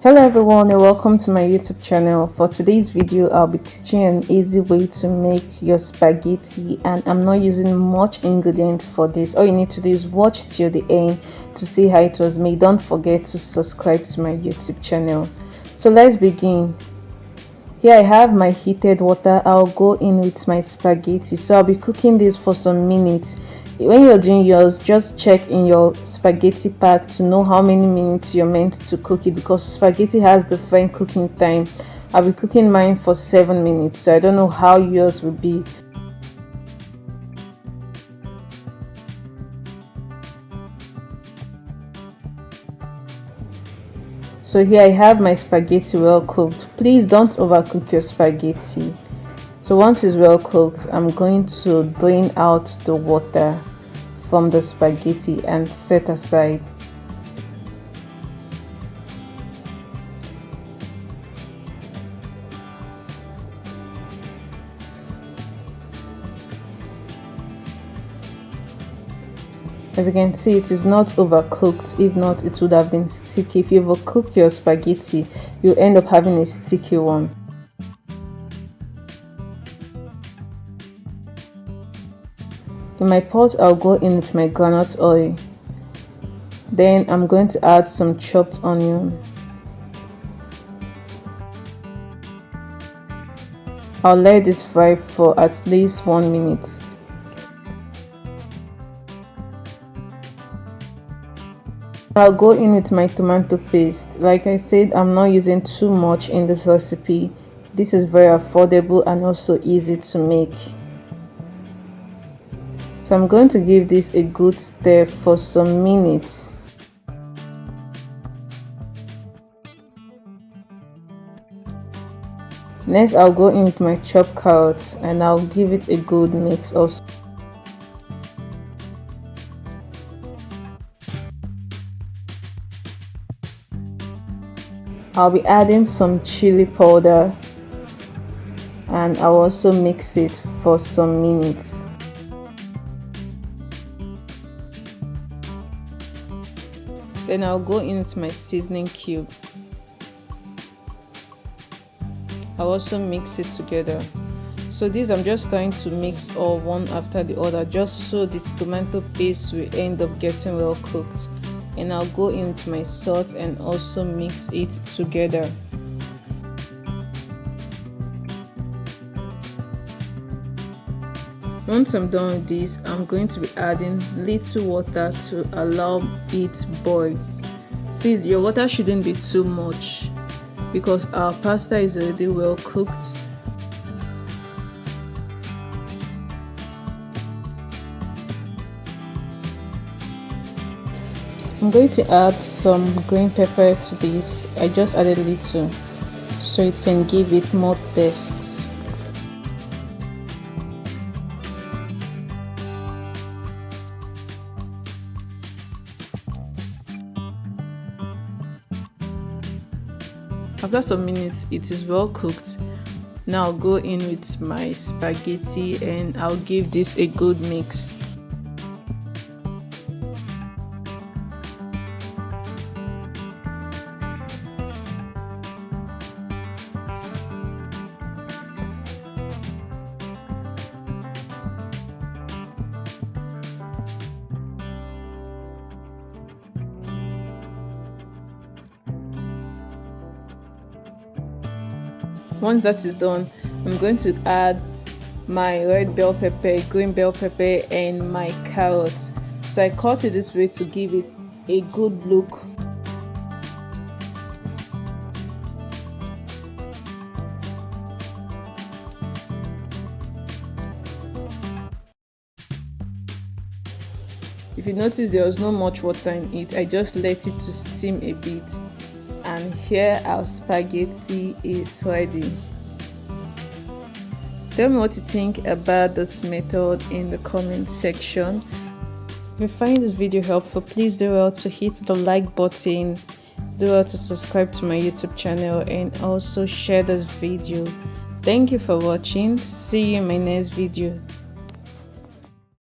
Hello everyone and welcome to my YouTube channel. For today's video I'll be teaching an easy way to make your spaghetti, and I'm not using much ingredients for this. All you need to do is watch till the end to see how it was made. Don't forget to subscribe to my YouTube channel. So let's begin. Here I have my heated water. I'll go in with my spaghetti. So I'll be cooking this for some minutes. When you're doing yours, just check in your spaghetti pack to know how many minutes you're meant to cook it, because spaghetti has different cooking time. I'll be cooking mine for 7 minutes, so I don't know how yours will be. So here I have my spaghetti well cooked. Please don't overcook your spaghetti. So once it's well cooked, I'm going to drain out the water from the spaghetti and set aside. As you can see, it is not overcooked. If not, it would have been sticky. If you overcook your spaghetti, you end up having a sticky one. In my pot, I'll go in with my groundnut oil. Then I'm going to add some chopped onion. I'll let this fry for at least 1 minute. I'll go in with my tomato paste. Like I said, I'm not using too much in this recipe. This is very affordable and also easy to make. So I'm going to give this a good stir for some minutes. Next, I'll go in with my chopped carrots and I'll give it a good mix also. I'll be adding some chili powder and I'll also mix it for some minutes. Then I'll go into my seasoning cube. I'll also mix it together. So this I'm just trying to mix all one after the other, just so the tomato paste will end up getting well cooked. And I'll go into my salt and also mix it together. Once I'm done with this, I'm going to be adding little water to allow it boil. Please, your water shouldn't be too much because our pasta is already well cooked. I'm going to add some green pepper to this. I just added a little so it can give it more taste. After some minutes, it is well cooked. Now I'll go in with my spaghetti and I'll give this a good mix. Once that is done, I'm going to add my red bell pepper, green bell pepper and my carrots. So I cut it this way to give it a good look. If you notice, there was not much water in it. I just let it to steam a bit. And here our spaghetti is ready. Tell me what you think about this method in the comment section. If you find this video helpful, please do well to hit the like button, do well to subscribe to my YouTube channel and also share this video. Thank you for watching. See you in my next video.